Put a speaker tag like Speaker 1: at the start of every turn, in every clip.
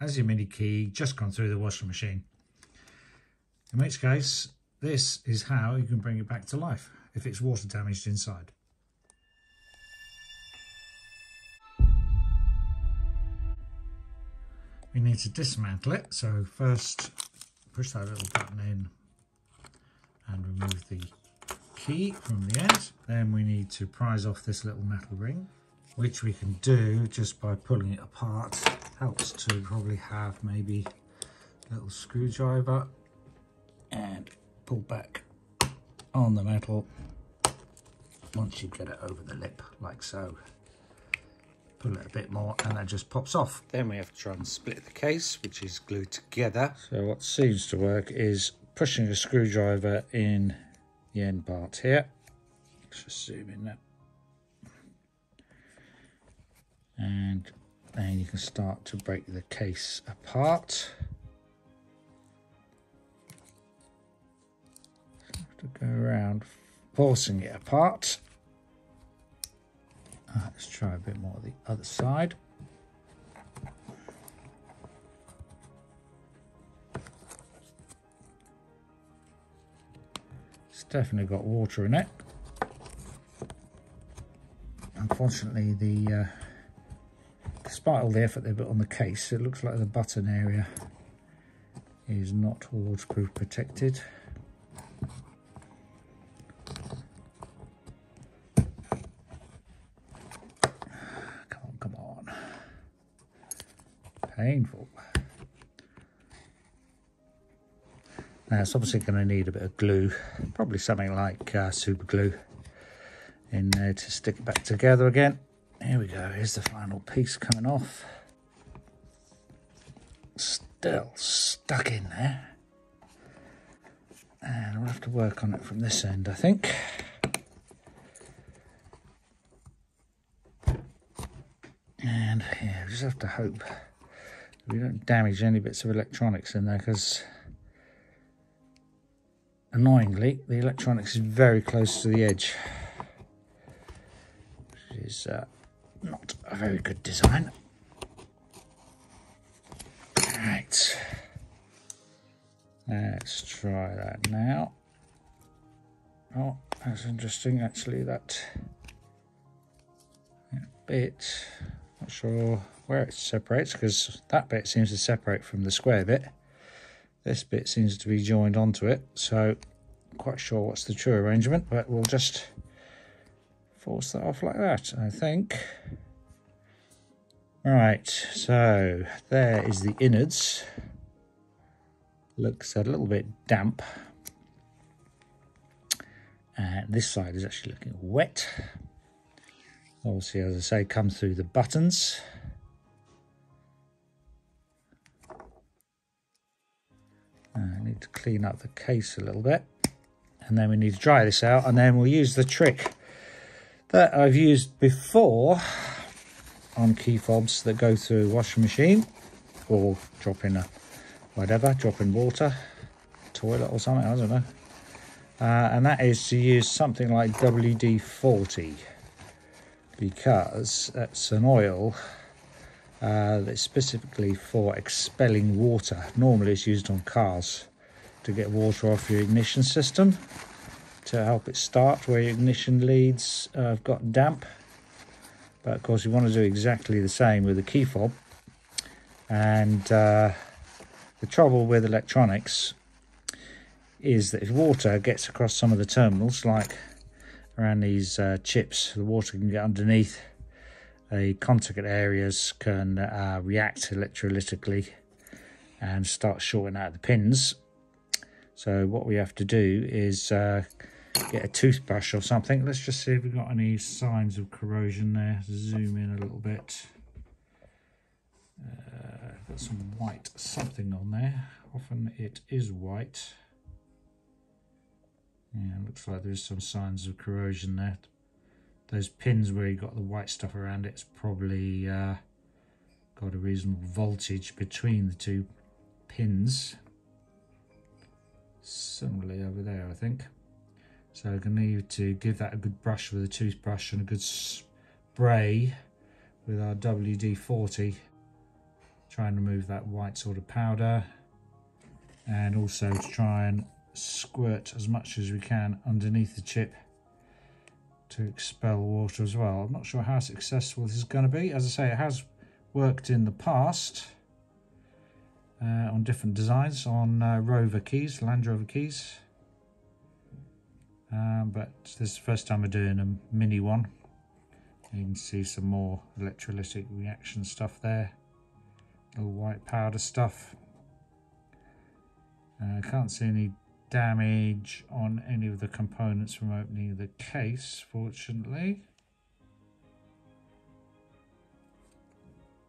Speaker 1: as your mini key, just gone through the washing machine. In which case, this is how you can bring it back to life if it's water damaged inside. We need to dismantle it, so first push that little button in and remove the key from the end. Then we need to prise off this little metal ring, which we can do just by pulling it apart. Helps to probably have maybe a little screwdriver and pull back on the metal once you get it over the lip, like so. Pull it a bit more and that just pops off. Then we have to try and split the case, which is glued together. So what seems to work is pushing a screwdriver in the end part here. Let's just zoom in there. And then you can start to break the case apart. Have to go around forcing it apart. Let's try a bit more of the other side. It's definitely got water in it. Unfortunately, despite all the effort they put on the case, it looks like the button area is not waterproof protected. Come on. Painful. Now it's obviously going to need a bit of glue, probably something like super glue in there to stick it back together again. Here we go, here's the final piece coming off. Still stuck in there. And we'll have to work on it from this end, I think. And yeah, we just have to hope we don't damage any bits of electronics in there, because annoyingly the electronics is very close to the edge, which is not a very good design. Right, let's try that now. Oh, that's interesting actually, that bit, not sure where it separates, because that bit seems to separate from the square bit. This bit seems to be joined onto it, so I'm quite sure what's the true arrangement, but we'll just force that off like that, I think. Right, so there is the innards. Looks a little bit damp. And this side is actually looking wet. Obviously, as I say, comes through the buttons. I need to clean up the case a little bit. And then we need to dry this out, and then we'll use the trick that I've used before on key fobs that go through a washing machine, or drop in water, toilet or something, I don't know. And that is to use something like WD-40, because that's an oil that's specifically for expelling water. Normally it's used on cars to get water off your ignition system, to help it start where your ignition leads have got damp. But of course you want to do exactly the same with the key fob. And the trouble with electronics is that if water gets across some of the terminals, like around these chips, the water can get underneath. The contact areas can react electrolytically and start shorting out the pins. So what we have to do is get a toothbrush or something. Let's just see if we've got any signs of corrosion there. Zoom in a little bit. Got some white something on there. Often it is white. Yeah, looks like there's some signs of corrosion there. Those pins where you got the white stuff around it's probably got a reasonable voltage between the two pins. Similarly over there, I think. So I'm going to need to give that a good brush with a toothbrush and a good spray with our WD-40, try and remove that white sort of powder, and also to try and squirt as much as we can underneath the chip to expel water as well. I'm not sure how successful this is going to be. As I say, it has worked in the past on different designs on Rover keys, Land Rover keys, but this is the first time we're doing a mini one. You can see some more electrolytic reaction stuff there, little white powder stuff. I can't see any damage on any of the components from opening the case, fortunately.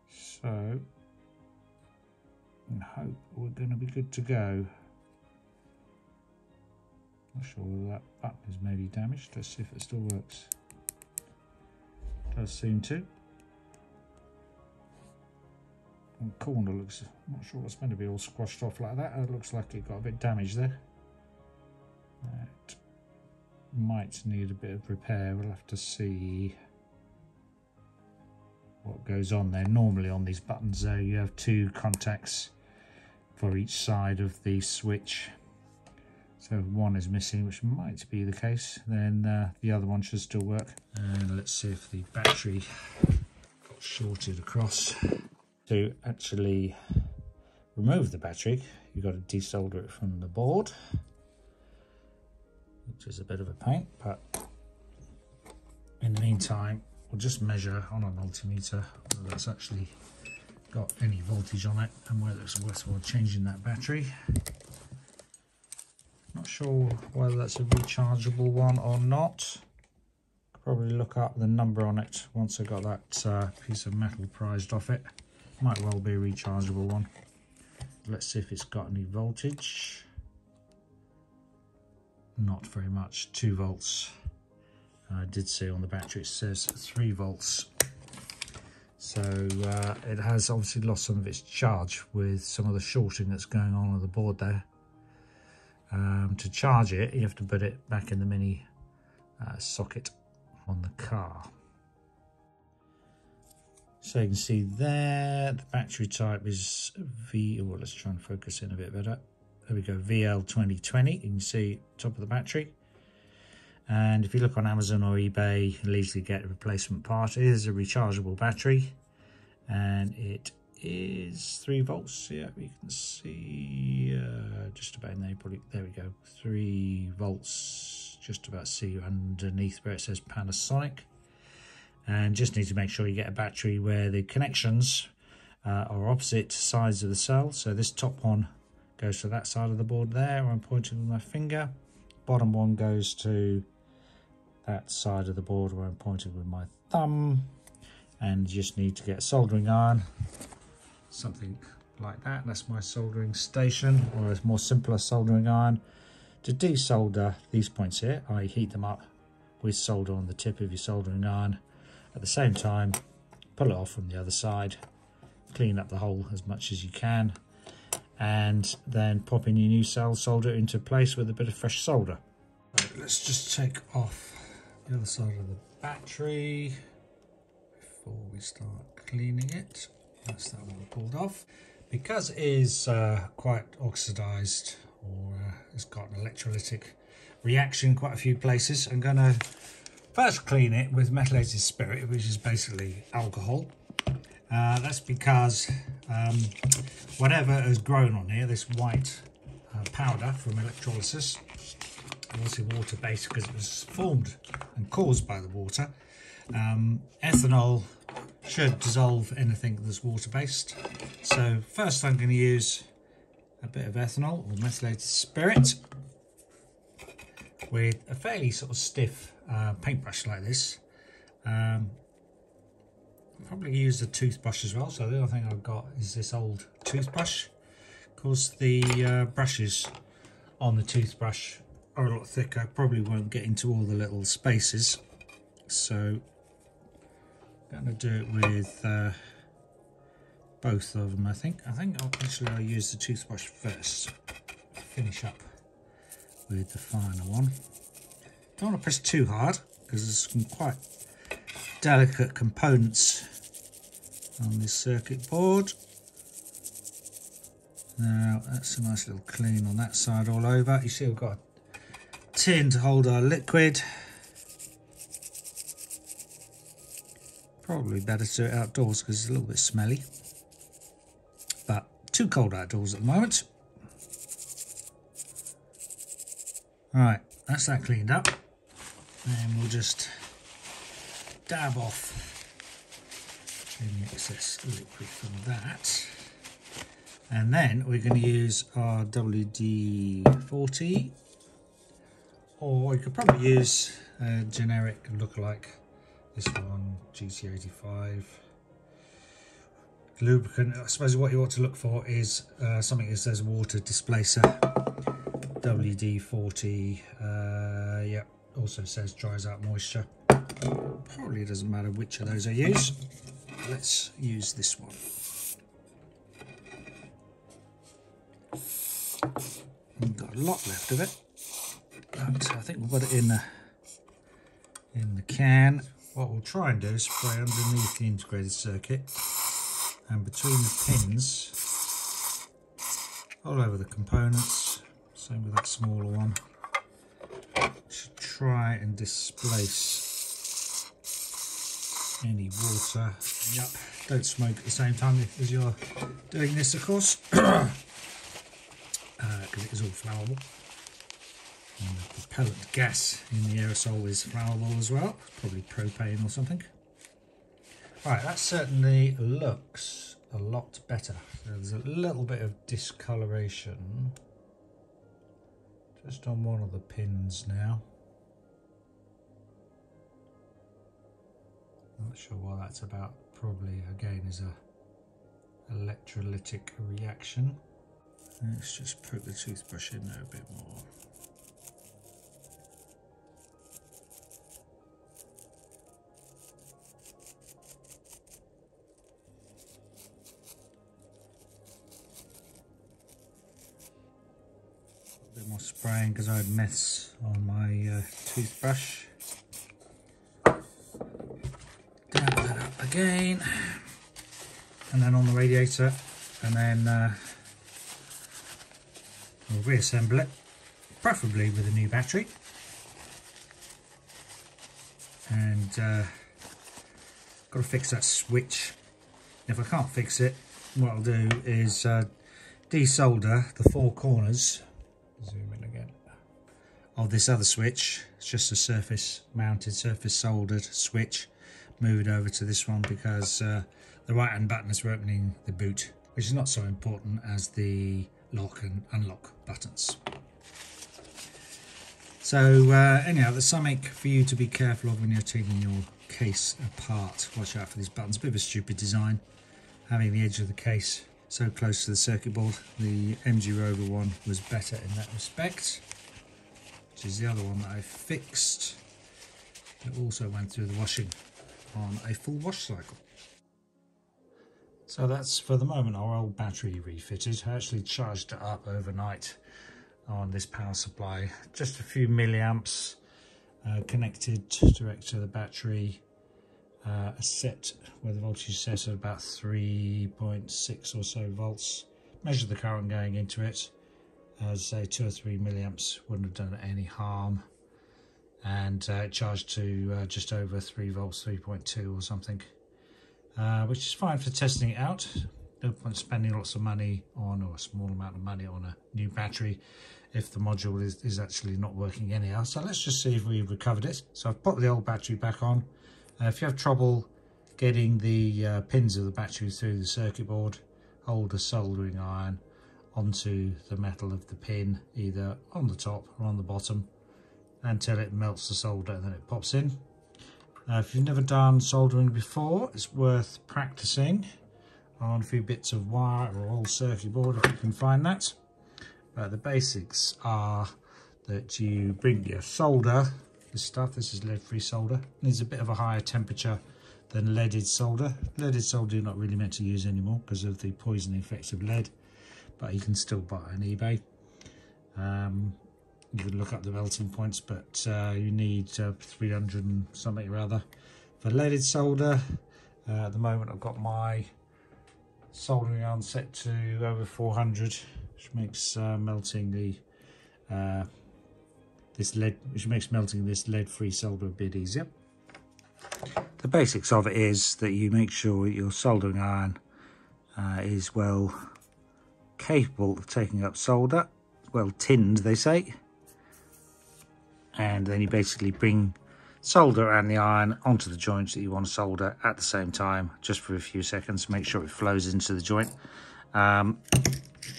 Speaker 1: So I hope we're going to be good to go. Not sure whether that button is maybe damaged. Let's see if it still works. Does seem to. And the corner looks, I'm not sure what's meant to be all squashed off like that. It looks like it got a bit damaged there. It might need a bit of repair. We'll have to see what goes on there. Normally on these buttons though, you have two contacts for each side of the switch. So if one is missing, which might be the case, then the other one should still work. And let's see if the battery got shorted across. To actually remove the battery, you've got to desolder it from the board, which is a bit of a pain, but in the meantime, we'll just measure on a multimeter whether that's actually got any voltage on it and whether it's worthwhile changing that battery. Not sure whether that's a rechargeable one or not. Probably look up the number on it once I got that piece of metal prized off it. Might well be a rechargeable one. Let's see if it's got any voltage. Not very much, 2 volts. I did see on the battery it says 3 volts. So it has obviously lost some of its charge with some of the shorting that's going on the board there. To charge it, you have to put it back in the mini socket on the car. So you can see there, the battery type is well, let's try and focus in a bit better. There we go, VL2020. You can see top of the battery. And if you look on Amazon or eBay, you'll easily get a replacement part. It is a rechargeable battery, and it is 3 volts. Yeah, you can see just about in there. Probably, there we go, 3 volts. Just about see underneath where it says Panasonic. And just need to make sure you get a battery where the connections are opposite sides of the cell. So this top one goes to that side of the board there, where I'm pointing with my finger. Bottom one goes to that side of the board where I'm pointing with my thumb. And you just need to get a soldering iron, something like that. That's my soldering station, or a more simpler soldering iron. To desolder these points here, I heat them up with solder on the tip of your soldering iron. At the same time, pull it off from the other side, clean up the hole as much as you can, and then pop in your new cell, solder it into place with a bit of fresh solder. Right, let's just take off the other side of the battery before we start cleaning it. That's that one pulled off. Because it is quite oxidized, or it's got an electrolytic reaction in quite a few places, I'm going to first clean it with methylated spirit, which is basically alcohol. That's because whatever has grown on here, this white powder from electrolysis, obviously water-based because it was formed and caused by the water. Ethanol should dissolve anything that's water-based. So first I'm going to use a bit of ethanol or methylated spirit with a fairly sort of stiff paintbrush like this. Probably use a toothbrush as well. So the other thing I've got is this old toothbrush. Of course, the brushes on the toothbrush are a lot thicker. Probably won't get into all the little spaces. So I'm going to do it with both of them. I think I'll use the toothbrush first. Finish up with the final one. Don't want to press too hard because there's some quite delicate components on this circuit board. Now that's a nice little clean on that side all over. You see we've got a tin to hold our liquid. Probably better to do it outdoors because it's a little bit smelly, but too cold outdoors at the moment. Right, that's that cleaned up. And we'll just dab off any excess liquid from that. And then we're going to use our WD-40, or you could probably use a generic lookalike. This one, GT85 lubricant. I suppose what you want to look for is something that says water displacer. WD-40, yeah, also says dries out moisture. Probably doesn't matter which of those I use. Let's use this one. We've got a lot left of it, but I think we'll put it in the can. What we'll try and do is spray underneath the integrated circuit and between the pins, all over the components. Same with that smaller one. Should try and displace any water. Yep. Don't smoke at the same time as you're doing this, of course, because it is all flammable. And the propellant gas in the aerosol is flammable as well, probably propane or something. Right, that certainly looks a lot better. So there's a little bit of discoloration just on one of the pins now. Not sure what that's about. Probably again is a electrolytic reaction. Let's just poke the toothbrush in there a bit more. A bit more spraying because I had mess on my toothbrush. Dab that up again, and then on the radiator, and then we'll reassemble it, preferably with a new battery. And got to fix that switch. If I can't fix it, what I'll do is desolder the four corners, zoom in again, of this other switch. It's just a surface mounted, surface soldered switch. Move it over to this one because the right hand button is for opening the boot, which is not so important as the lock and unlock buttons. So anyhow, there's something for you to be careful of when you're taking your case apart. Watch out for these buttons. A bit of a stupid design, having the edge of the case so close to the circuit board. The MG Rover one was better in that respect, which is the other one that I fixed. It also went through the washing on a full wash cycle. So that's for the moment our old battery refitted. I actually charged it up overnight on this power supply, just a few milliamps, connected direct to the battery, a set where the voltage set at about 3.6 or so volts. Measured the current going into it, as say 2 or 3 milliamps wouldn't have done it any harm, and it charged to just over 3 volts, 3.2 or something, which is fine for testing it out. No point spending lots of money on, or a small amount of money on, a new battery if the module is actually not working anyhow. So let's just see if we've recovered it. So I've put the old battery back on. If you have trouble getting the pins of the battery through the circuit board, hold a soldering iron onto the metal of the pin, either on the top or on the bottom, until it melts the solder and then it pops in. If you've never done soldering before, it's worth practicing on a few bits of wire or old circuit board if you can find that. But the basics are that you bring your solder, this is lead-free solder, needs a bit of a higher temperature than leaded solder. Leaded solder you're not really meant to use anymore because of the poisoning effects of lead, but you can still buy it on eBay. You can look up the melting points, but you need 300 and something or other for leaded solder. At the moment I've got my soldering iron set to over 400, which makes melting this lead-free solder a bit easier. The basics of it is that you make sure your soldering iron is well capable of taking up solder, well tinned they say, and then you basically bring solder and the iron onto the joints that you want to solder at the same time, just for a few seconds to make sure it flows into the joint.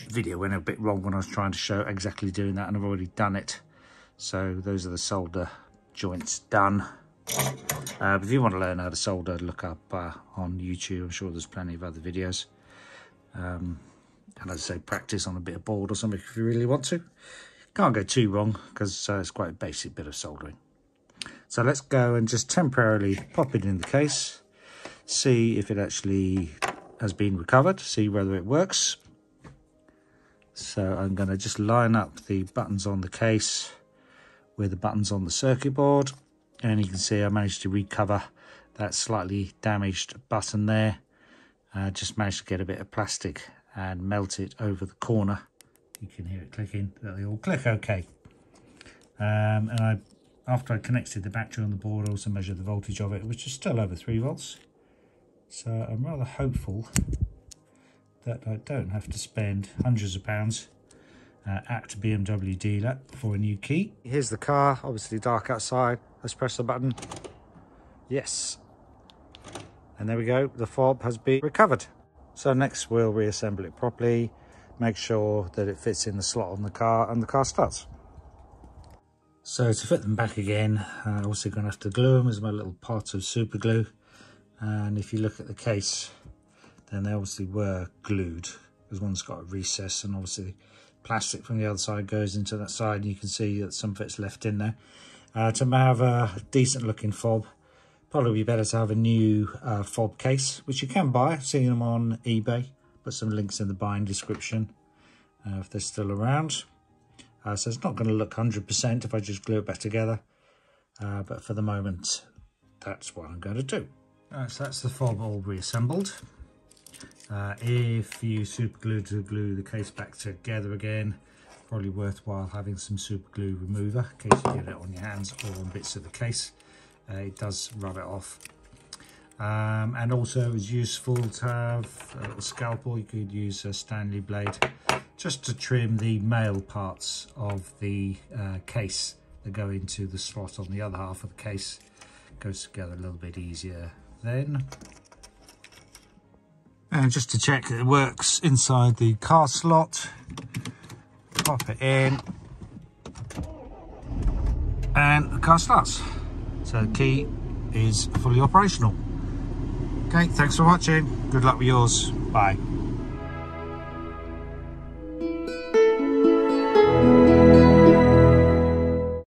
Speaker 1: Video went a bit wrong when I was trying to show exactly doing that, and I've already done it. So those are the solder joints done. But if you want to learn how to solder, look up on YouTube. I'm sure there's plenty of other videos. And as I say, practice on a bit of board or something if you really want to. Can't go too wrong because it's quite a basic bit of soldering. So let's go and just temporarily pop it in the case, see if it actually has been recovered, see whether it works. So I'm going to just line up the buttons on the case with the buttons on the circuit board, and you can see I managed to recover that slightly damaged button there. Just managed to get a bit of plastic and melt it over the corner. You can hear it clicking, they all click okay. And after I connected the battery on the board, I also measured the voltage of it, which is still over 3 volts. So I'm rather hopeful that I don't have to spend hundreds of pounds at a BMW dealer for a new key. Here's the car, obviously dark outside. Let's press the button. Yes. And there we go, the fob has been recovered. So next we'll reassemble it properly, make sure that it fits in the slot on the car, and the car starts. So to fit them back again, obviously going to have to glue them. There's my little pot of super glue, and if you look at the case, then they obviously were glued, because one's got a recess, and obviously plastic from the other side goes into that side, and you can see that some of it's left in there. To have a decent looking fob, probably be better to have a new fob case, which you can buy. I've seen them on eBay. Put some links in the buying description if they're still around. So it's not going to look 100% if I just glue it back together, but for the moment that's what I'm going to do. So that's the fob all reassembled. If you super glue to glue the case back together again, probably worthwhile having some super glue remover in case you get it on your hands or on bits of the case. It does rub it off. And also it's useful to have a scalpel. You could use a Stanley blade just to trim the male parts of the case that go into the slot on the other half of the case. Goes together a little bit easier then. And just to check that it works inside the car slot, pop it in and the car starts. So the key is fully operational. Okay, thanks for watching. Good luck with yours. Bye.